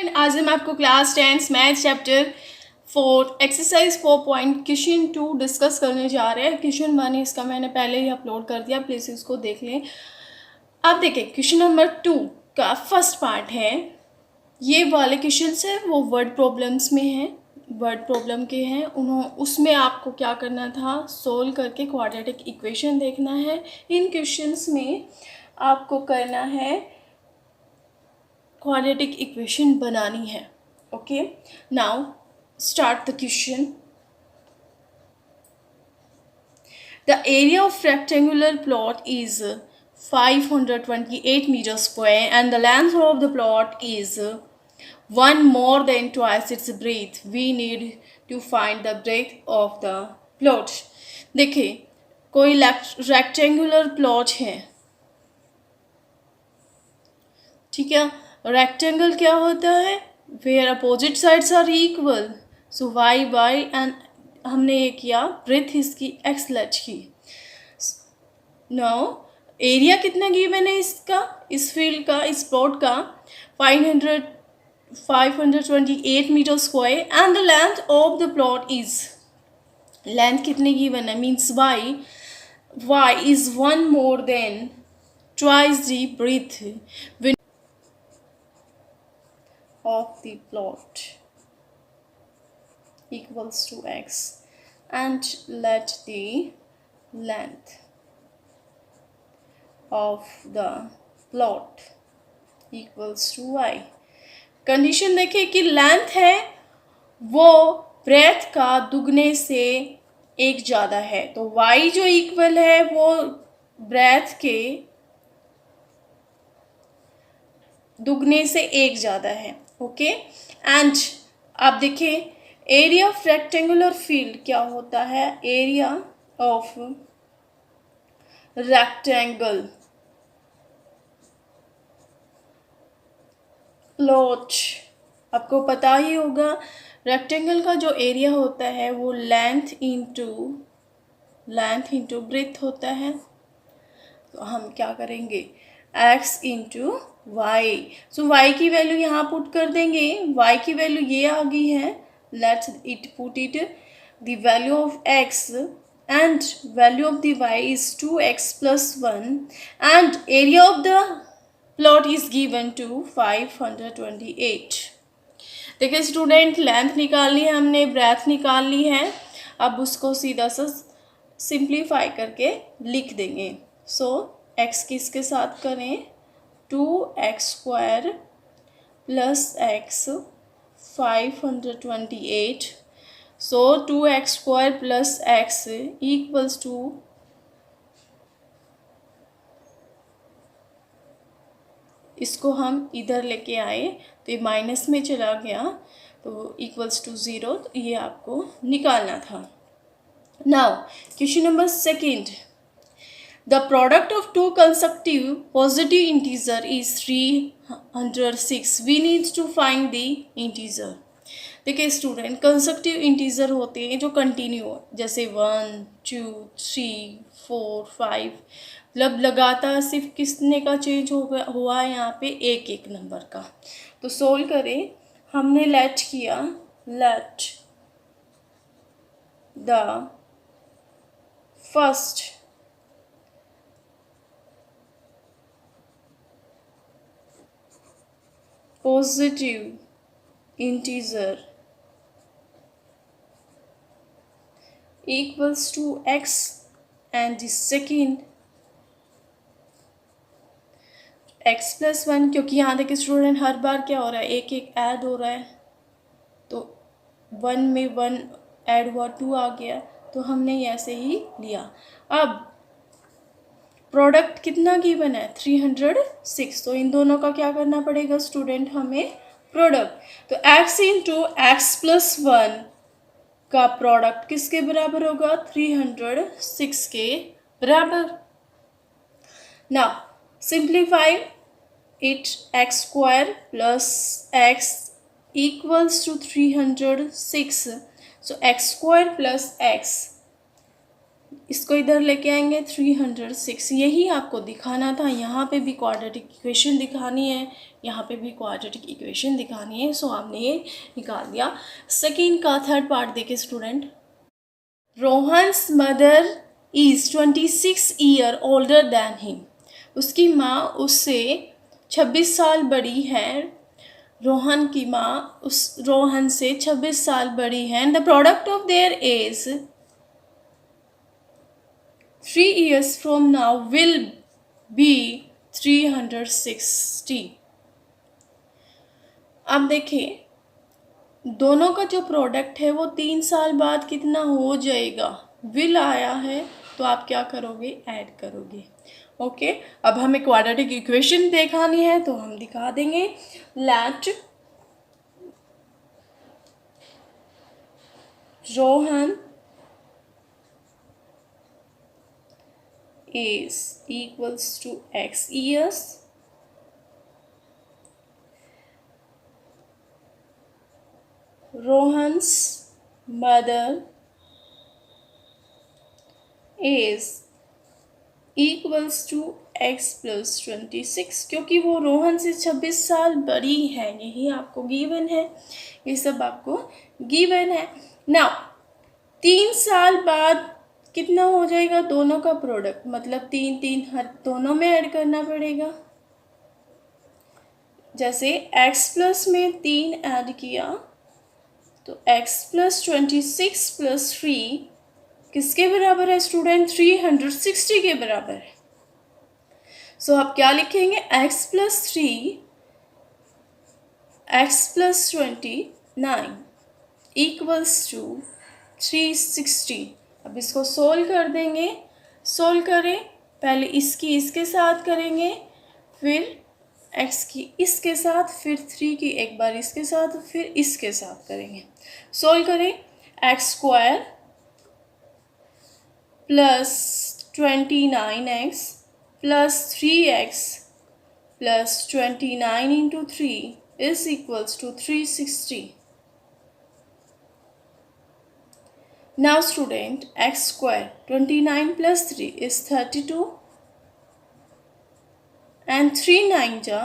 आज हम आपको class 10 math chapter 4 exercise 4 question 2 discuss करने जा रहे हैं। क्वेश्चन 1 इसका मैंने पहले ही अपलोड कर दिया, प्लीज़ इसको देख लें। अब देखिए क्वेश्चन नंबर 2 का फर्स्ट पार्ट है। ये वाले क्वेश्चन है वो वर्ड प्रॉब्लम्स में हैं, वर्ड प्रॉब्लम के हैं। उसमें आपको क्या करना था, सोल्व करके क्वाड्रेटिक इक्वेशन देखना है। इन क्वेश्चंस में आपको करना है quadratic equation बनानी है। Okay, now start the question. The area of rectangular plot is 528 meter square and the length of the plot is 1 more than twice its breadth. We need to find the breadth of the plot. देखिए कोई rectangular plot है, ठीक है। Rectangle क्या होता है, where opposite sides are equal, so y y and हमने ये किया, ब्रेथ इसकी एक्स लेट की। नाउ एरिया कितना गिवन है इसका, इस फील्ड का, इस प्लॉट का 528 metre square and the length of the plot is, length कितनी गिवन है, means y is 1 more than twice the breadth of the plot equals to x and let the length of the plot equals to y. Condition देखिए कि length है वो breath का दुगने से एक ज़्यादा है, तो y जो इक्वल है वो ब्रेथ के दुगने से एक ज़्यादा है। ओके, एंड आप देखिए एरिया ऑफ रेक्टेंगुलर फील्ड क्या होता है, एरिया ऑफ रेक्टेंगल प्लॉट, आपको पता ही होगा रेक्टेंगल का जो एरिया होता है वो लेंथ इंटू ब्रेथ होता है। तो हम क्या करेंगे, x into y, so y की वैल्यू यहाँ पुट कर देंगे। y की वैल्यू ये आ गई है, let's it put it the value of x and value of the y is 2x + 1 and area of the plot is given to 528। देखिए स्टूडेंट, लेंथ निकालनी है हमने, ब्रेथ निकाल ली है, अब उसको सीधा सा सिंप्लीफाई करके लिख देंगे। सो x किसके साथ करें, 2x² + x 528, so 2x² + x equals to इसको हम इधर लेके आए तो ये माइनस में चला गया तो इक्वल्स टू 0, तो ये आपको निकालना था। Now question number second, the product of two consecutive positive integer is 306. We need to find the integer. देखिए स्टूडेंट, कंसेक्टिव इंटीजर होते हैं जो कंटिन्यू हो, जैसे 1 2 3 4 5, मतलब लगातार सिर्फ किसने का चेंज हुआ है यहाँ पे, एक एक नंबर का। तो सोल्व करें, हमने लेट किया, let the first positive integer equals to x and the second x + 1, क्योंकि यहाँ देखिए स्टूडेंट हर बार क्या हो रहा है, एक एक ऐड हो रहा है, तो 1 में 1 ऐड हुआ, 2 आ गया, तो हमने ऐसे ही लिया। अब प्रोडक्ट कितना गिवन है, 306, तो इन दोनों का क्या करना पड़ेगा स्टूडेंट, हमें प्रोडक्ट, तो x इंटू x + 1 का प्रोडक्ट किसके बराबर होगा, 306 के बराबर। Now simplify it, x² + x equals to 306, so x² + x इसको इधर लेके आएंगे 306, यही आपको दिखाना था। यहाँ पे भी क्वाड्रेटिक इक्वेशन दिखानी है, यहाँ पे भी क्वाड्रेटिक इक्वेशन दिखानी है। सो आपने ये निकाल दिया। सेकेंड का थर्ड पार्ट देखिए student. Rohan's mother is 26 year older than him. उसकी माँ उससे 26 साल बड़ी है। रोहन की माँ उस रोहन से 26 साल बड़ी है। The product of their age 3 years from now will be 360। अब देखिए दोनों का जो प्रोडक्ट है वो 3 साल बाद कितना हो जाएगा। विल आया है तो आप क्या करोगे, ऐड करोगे। ओके, अब हमें क्वाड्रेटिक इक्वेशन दिखानी है तो हम दिखा देंगे। Let Rohan is equals to x years Rohan's mother is equals to x plus 26, क्योंकि वो रोहन से 26 साल बड़ी है। यही आपको गिवन है, ये सब आपको गिवन है। नाउ 3 साल बाद कितना हो जाएगा, दोनों का प्रोडक्ट, मतलब 3 हर दोनों में ऐड करना पड़ेगा। जैसे x प्लस में 3 ऐड किया तो x प्लस 26 प्लस 3 किसके बराबर है स्टूडेंट, 360 के बराबर है। सो आप क्या लिखेंगे, x plus 3 x plus 29 equals to 360। अब इसको सोल्व कर देंगे। सोल्व करें, पहले इसकी इसके साथ करेंगे, फिर x की इसके साथ, फिर 3 की एक बार इसके साथ, फिर इसके साथ करेंगे। सोल्व करें, x square plus 29x plus 3x plus 29 into 3 is equals to 360। Now student, x square 29 plus 3 is 32 and 3 9 ja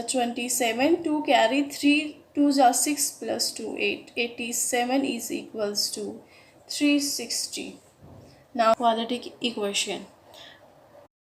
27, 2 carry 3 2 ja 6 plus 2 8, 87 is equals to 360. Now quadratic equation.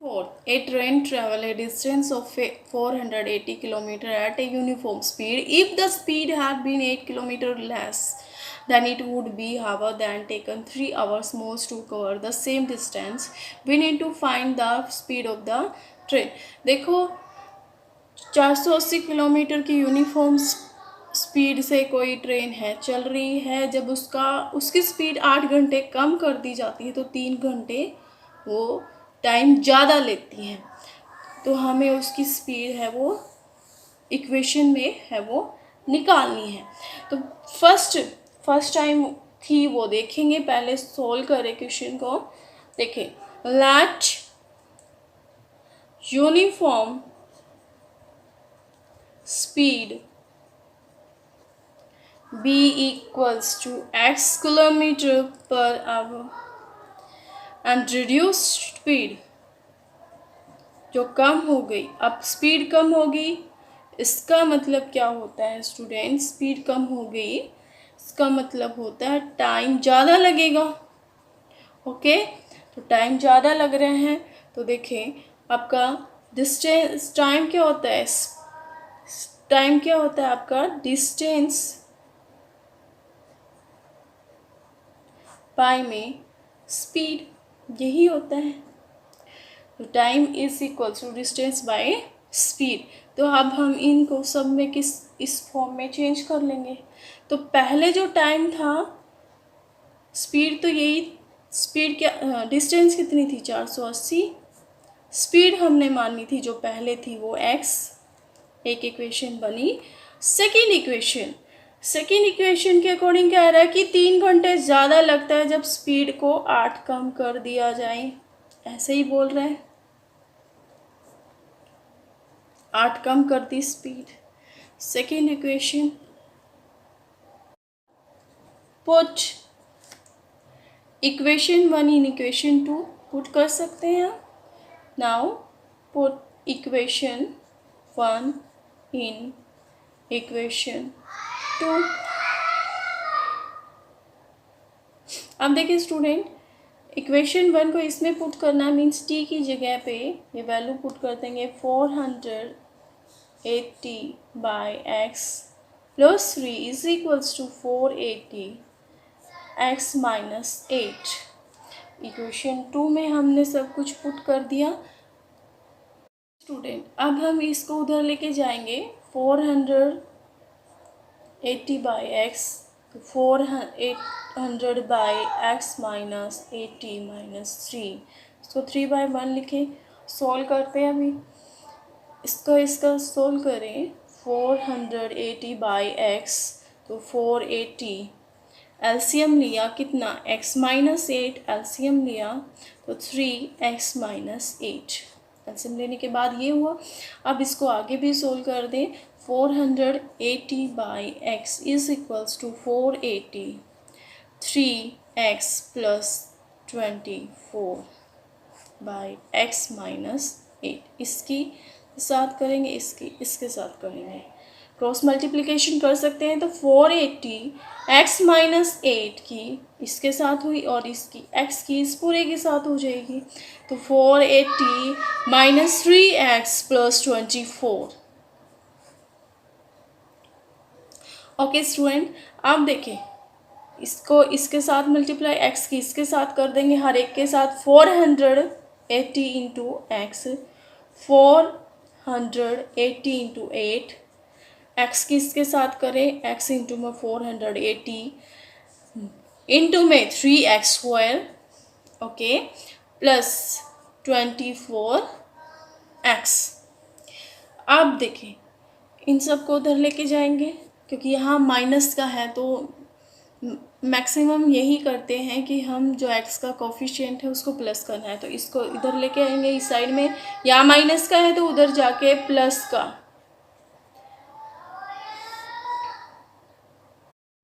Fourth, a train travel a distance of 480 km at a uniform speed. If the speed had been 8 km less, then it would be however than taken 3 hours more to cover the same distance. We need to find the speed of the train. देखो 480 kilometre की uniform speed से कोई train है चल रही है। जब उसकी स्पीड 8 घंटे कम कर दी जाती है तो 3 घंटे वो टाइम ज़्यादा लेती है। तो हमें उसकी स्पीड है वो इक्वेशन में है वो निकालनी है। तो फर्स्ट टाइम थी वो देखेंगे, पहले सोल्व करें क्वेश्चन को। देखें, let uniform speed b equals to x kilometer per hour and reduced speed जो कम हो गई, अब स्पीड कम होगी, इसका मतलब क्या होता है स्टूडेंट, स्पीड कम हो गई इसका मतलब होता है टाइम ज़्यादा लगेगा। ओके, तो टाइम ज़्यादा लग रहे हैं तो देखें आपका डिस्टेंस, टाइम क्या होता है, टाइम क्या होता है आपका डिस्टेंस पाई में स्पीड, यही होता है। तो time is equal to distance by speed. तो अब हम इनको सब में इस फॉर्म में चेंज कर लेंगे। तो पहले जो टाइम था, स्पीड तो यही, स्पीड क्या, डिस्टेंस कितनी थी 480, स्पीड हमने मानी थी जो पहले थी वो x। एक इक्वेशन बनी। सेकेंड इक्वेशन के अकॉर्डिंग कह रहा है कि 3 घंटे ज़्यादा लगता है जब स्पीड को 8 कम कर दिया जाए, ऐसे ही बोल रहा है, 8 कम कर दी speed. Second equation, put equation 1 in equation 2 put कर सकते हैं। Now put equation 1 in equation 2। अब देखिए स्टूडेंट, इक्वेशन 1 को इसमें पुट करना मीन्स टी की जगह पे ये वैल्यू पुट कर देंगे 480 by x plus 3 is equals to 480 x minus 8। Equation 2 में हमने सब कुछ पुट कर दिया। स्टूडेंट अब हम इसको उधर लेके जाएंगे 480 by x, 400 by x minus 80 minus 3, इसको 3/1 लिखें। सॉल्व करते हैं अभी इसका सॉल्व करें। 480 बाई एक्स तो 480, एलसीएम लिया कितना x माइनस 8, एलसीएम लिया तो 3x माइनस 8, एलसीएम लेने के बाद ये हुआ। अब इसको आगे भी सोल्व कर दें। 480 by x is equals to 480 3x plus 24 by x minus 8। इसकी साथ करेंगे, इसके साथ करेंगे, क्रॉस मल्टीप्लिकेशन कर सकते हैं। तो 480 x माइनस 8 की इसके साथ हुई और इसकी x की इस पूरे के साथ हो जाएगी। तो 480 minus 3x plus 24। Okay student, आप देखें इसको इसके साथ मल्टीप्लाई, x की इसके साथ कर देंगे, हर एक के साथ 480 इंटू एक्स, 480 इंटू 8, x की इसके साथ करें, x इंटू में 480 इंटू में 3x square, okay, plus 24x। अब देखें इन सब को उधर लेके जाएंगे क्योंकि यहाँ माइनस का है तो मैक्सिमम यही करते हैं कि हम जो x का कोफिशिएंट है उसको प्लस करना है, तो इसको इधर लेके आएंगे इस साइड में। यहाँ माइनस का है तो उधर जाके प्लस का,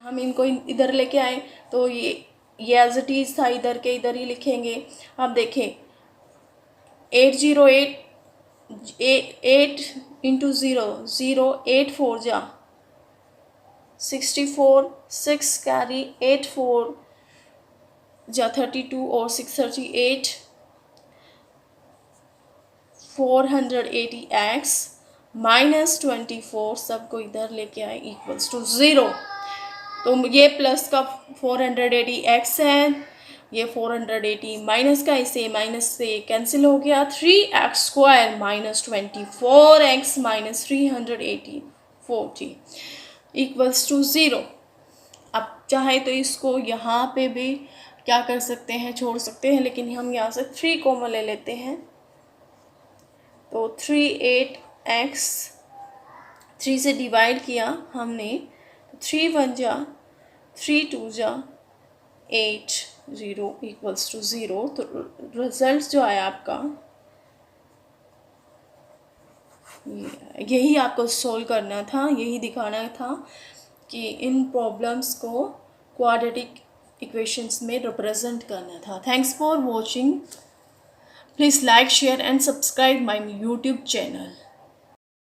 हम इनको इधर लेके आए तो ये एज इट इज था, इधर के इधर ही लिखेंगे। अब देखें 808 8 इंटू 0 0, 8 4 जा 64, 6 कैरी 8 4 जा 32 और 6 38, 480x माइनस 24 सबको इधर लेके आए इक्वल्स टू 0। तो ये प्लस का 480x है, ये 480 माइनस का, इसे माइनस से कैंसिल हो गया। 3x square minus 24x minus 380 40 equals to 0। अब चाहे तो इसको यहाँ पे भी क्या कर सकते हैं, छोड़ सकते हैं, लेकिन हम यहाँ से 3 कॉमन ले लेते हैं। तो 38x 3 से डिवाइड किया हमने, 3 1 जा 3 2 जा 8 0 इक्वल्स टू 0। तो रिजल्ट जो आया आपका यही आपको सोल्व करना था, यही दिखाना था कि इन प्रॉब्लम्स को क्वाड्रेटिक इक्वेशंस में रिप्रेजेंट करना था। Thanks for watching. Please like, share and subscribe my YouTube channel.